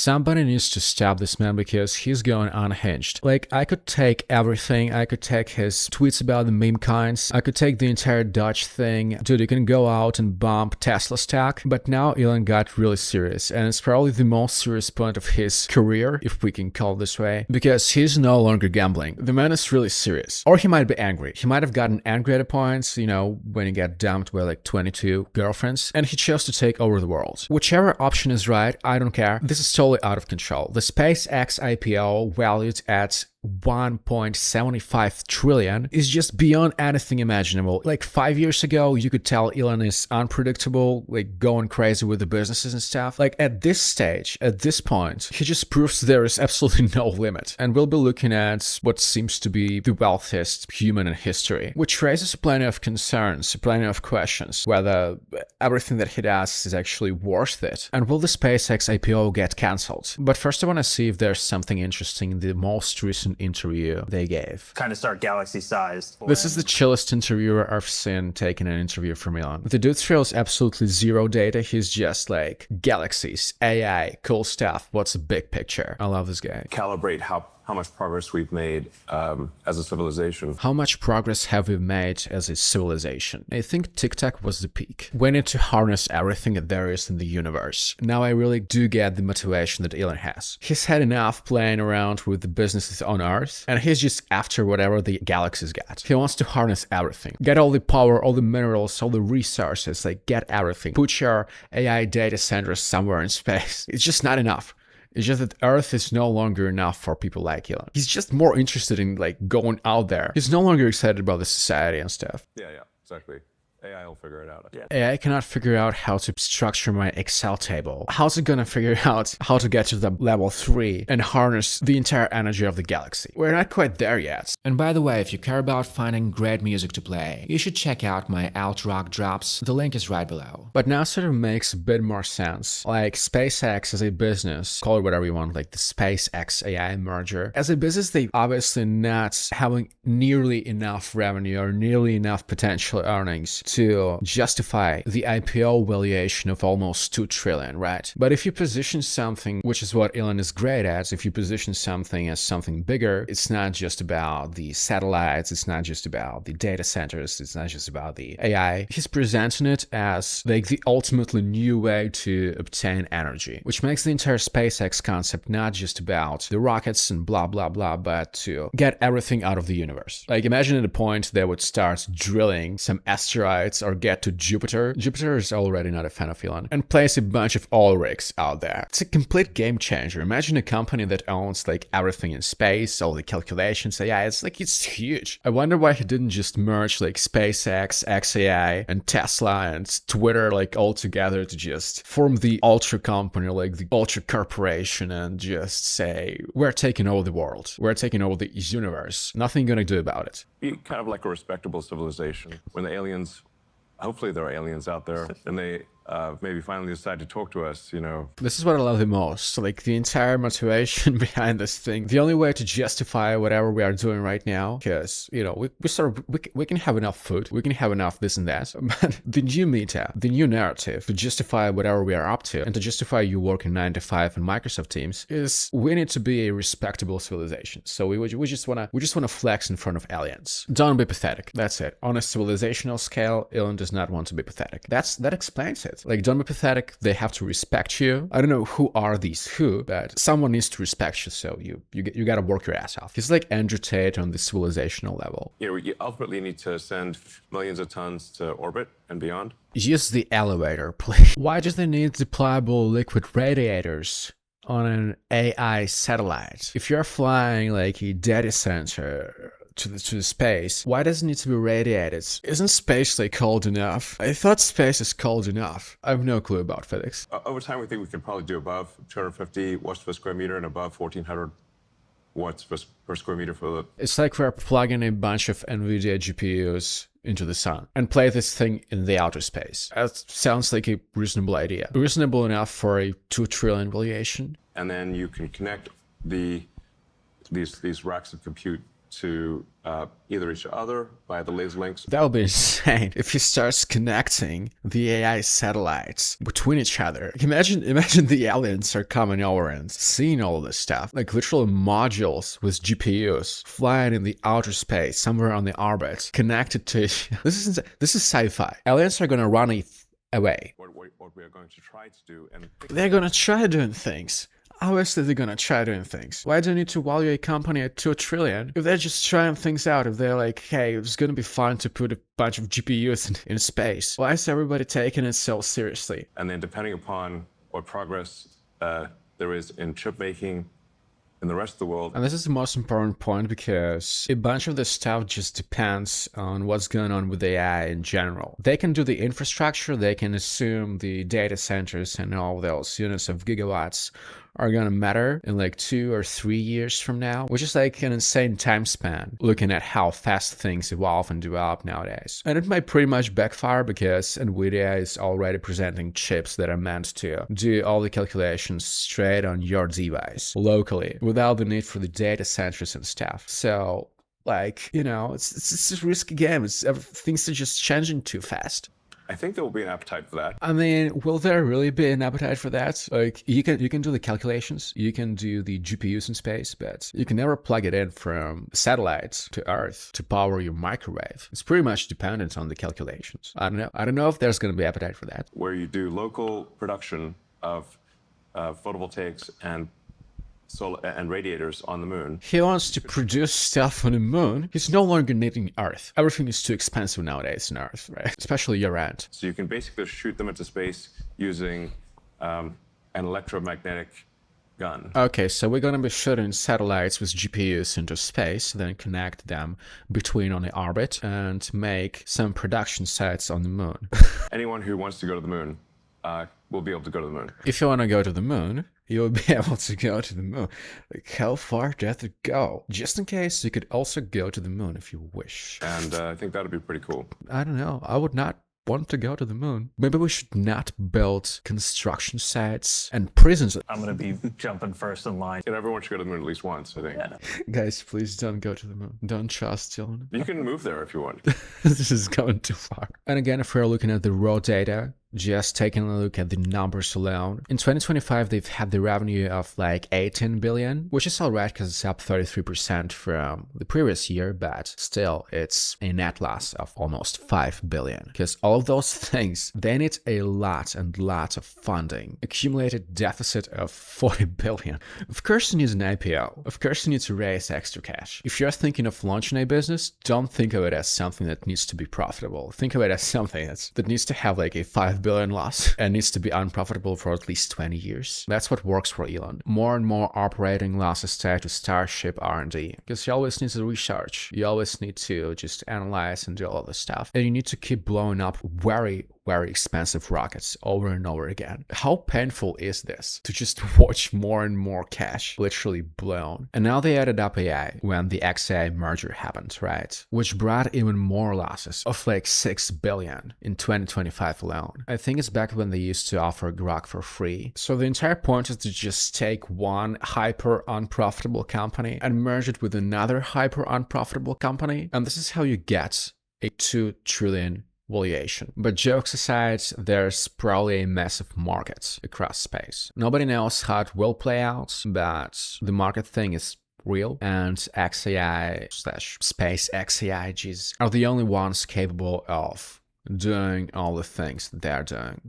Somebody needs to stop this man because he's going unhinged. Like, I could take everything. I could take his tweets about the meme kinds. I could take the entire Dodge thing. Dude, you can go out and bump Tesla stock. But now Elon got really serious, and it's probably the most serious point of his career, if we can call it this way, because he's no longer gambling. The man is really serious. Or he might be angry. He might have gotten angry at a point, you know, when he got dumped by like 22 girlfriends, and he chose to take over the world. Whichever option is right, I don't care. This is totally out of control. The SpaceX IPO, valued at 1.75 trillion, is just beyond anything imaginable. Like 5 years ago, you could tell Elon is unpredictable, like going crazy with the businesses and stuff. Like at this stage, at this point, he just proves there is absolutely no limit. And we'll be looking at what seems to be the wealthiest human in history, which raises plenty of concerns, plenty of questions, whether everything that he does is actually worth it. And will the SpaceX IPO get cancelled? But first I want to see if there's something interesting in the most recent interview they gave. Kind of start galaxy sized. This is the chillest interviewer I've seen taking an interview from Elon. The dude throws absolutely zero data. He's just like, galaxies, AI, cool stuff. What's the big picture? I love this guy. Calibrate how much progress we've made as a civilization. How much progress have we made as a civilization? I think TikTok was the peak. We need to harness everything that there is in the universe. Now I really do get the motivation that Elon has. He's had enough playing around with the businesses on Earth, and he's just after whatever the galaxies got. He wants to harness everything. Get all the power, all the minerals, all the resources, like get everything. Put your AI data centers somewhere in space. It's just not enough. It's just that Earth is no longer enough for people like Elon. He's just more interested in like going out there. He's no longer excited about the society and stuff. Yeah, exactly. AI will figure it out. Yeah. AI cannot figure out how to structure my Excel table. How's it gonna figure out how to get to the level 3 and harness the entire energy of the galaxy? We're not quite there yet. And by the way, if you care about finding great music to play, you should check out my alt rock drops. The link is right below. But now sort of makes a bit more sense. Like SpaceX as a business, call it whatever you want, like the SpaceX AI merger. As a business, they obviously not having nearly enough revenue or nearly enough potential earnings to justify the IPO valuation of almost 2 trillion, right? But if you position something, which is what Elon is great at, if you position something as something bigger, it's not just about the satellites, it's not just about the data centers, it's not just about the AI. He's presenting it as like the ultimately new way to obtain energy, which makes the entire SpaceX concept not just about the rockets and blah, blah, blah, but to get everything out of the universe. Like imagine at a point they would start drilling some asteroids or get to Jupiter. Jupiter is already not a fan of Elon, and place a bunch of oil rigs out there. It's a complete game changer. Imagine a company that owns like everything in space, all the calculations, AI. It's huge. I wonder why he didn't just merge like SpaceX, XAI, and Tesla and Twitter like all together to just form the ultra company, like the ultra corporation, and just say, we're taking over the world. We're taking over the universe. Nothing gonna do about it. Be kind of like a respectable civilization. When the aliens, hopefully there are aliens out there, and they maybe finally decide to talk to us, you know. This is what I love the most, like the entire motivation behind this thing. The only way to justify whatever we are doing right now, because, you know, we can have enough food, we can have enough this and that, but the new meta, the new narrative to justify whatever we are up to, and to justify you working 9 to 5 in Microsoft Teams, is we need to be a respectable civilization. So we just wanna flex in front of aliens. Don't be pathetic. That's it. On a civilizational scale, Elon does not want to be pathetic. That explains it. Like, don't be pathetic. They have to respect you. I don't know who are these who, but someone needs to respect you. So you gotta work your ass off. He's like Andrew Tate on the civilizational level. You know, you ultimately need to send millions of tons to orbit and beyond. Use the elevator, please. Why do they need deployable liquid radiators on an AI satellite? If you're flying like a data center to the space, why does it need to be radiated? Isn't space like cold enough? I thought space is cold enough. I have no clue about physics. Over time, we think we could probably do above 250 watts per square meter and above 1400 watts per square meter for the... It's like we're plugging a bunch of NVIDIA GPUs into the sun and play this thing in the outer space. That sounds like a reasonable idea. Reasonable enough for a 2 trillion valuation. And then you can connect these racks of compute to either each other via the laser links. That would be insane if he starts connecting the AI satellites between each other. Imagine the aliens are coming over and seeing all this stuff. Like literal modules with GPUs flying in the outer space, somewhere on the orbit, connected to each other. This is sci-fi. Aliens are gonna run it away. What we are going to try to do, and They're gonna try doing things. Obviously, they're gonna try doing things. Why do you need to value a company at 2 trillion if they're just trying things out? If they're like, hey, it's gonna be fun to put a bunch of GPUs in space. Why is everybody taking it so seriously? and then depending upon what progress there is in chip making in the rest of the world. And this is the most important point because a bunch of this stuff just depends on what's going on with AI in general. They can do the infrastructure, they can assume the data centers and all those units of gigawatts are gonna matter in like 2 or 3 years from now, which is like an insane time span looking at how fast things evolve and develop nowadays. And it might pretty much backfire because Nvidia is already presenting chips that are meant to do all the calculations straight on your device locally without the need for the data centers and stuff. So like, you know, it's a risky game. Things are just changing too fast. I think there will be an appetite for that. I mean, will there really be an appetite for that? Like, you can do the calculations, you can do the GPUs in space, but you can never plug it in from satellites to Earth to power your microwave. It's pretty much dependent on the calculations. I don't know if there's going to be appetite for that. Where you do local production of photovoltaics and solar and radiators on the moon. He wants to produce stuff on the moon. He's no longer needing Earth. Everything is too expensive nowadays in Earth, right? Especially year-round. So you can basically shoot them into space using an electromagnetic gun. Okay, so we're gonna be shooting satellites with GPUs into space, then connect them between on the orbit and make some production sites on the moon. Anyone who wants to go to the moon will be able to go to the moon. If you want to go to the moon, you'll be able to go to the moon. Like, how far does it go? Just in case, you could also go to the moon if you wish. And I think that would be pretty cool. I don't know. I would not want to go to the moon. Maybe we should not build construction sites and prisons. I'm gonna be jumping first in line. And everyone should go to the moon at least once, I think. Yeah. Guys, please don't go to the moon. Don't trust Dylan. You can move there if you want. This is going too far. And again, if we're looking at the raw data, just taking a look at the numbers alone, in 2025 they've had the revenue of like 18 billion, which is alright because it's up 33% from the previous year, but still it's a net loss of almost 5 billion. Because all of those things, they need a lot and lots of funding. Accumulated deficit of 40 billion. Of course you need an IPO. Of course you need to raise extra cash. If you're thinking of launching a business, don't think of it as something that needs to be profitable. Think of it as something that needs to have like a 5 billion loss and needs to be unprofitable for at least 20 years. That's what works for Elon. More and more operating losses tied to Starship R&D, because you always need to research. You always need to just analyze and do all this stuff. And you need to keep blowing up very expensive rockets over and over again. How painful is this to just watch more and more cash literally blown? And now they added up AI when the XAI merger happened, right? Which brought even more losses of like 6 billion in 2025 alone. I think it's back when they used to offer Grok for free. So the entire point is to just take one hyper unprofitable company and merge it with another hyper unprofitable company. And this is how you get a 2 trillion valuation. But jokes aside, there's probably a massive market across space. Nobody knows how it will play out, but the market thing is real, and SpaceX AIGs are the only ones capable of doing all the things they're doing.